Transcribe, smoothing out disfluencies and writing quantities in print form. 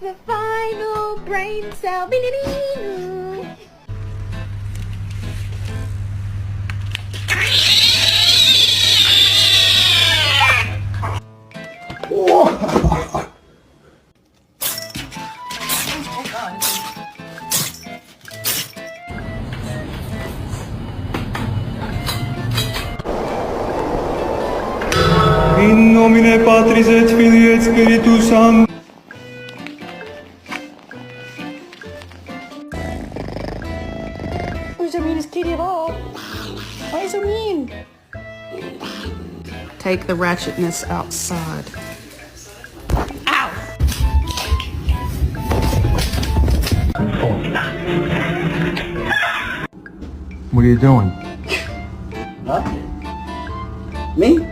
the final brain cell. In nomine Patris et Filii et Spiritus Sancti. Why so mean? Is Katie at all? Why so mean? Take the ratchetness outside. Ow! What are you doing? Huh? Me?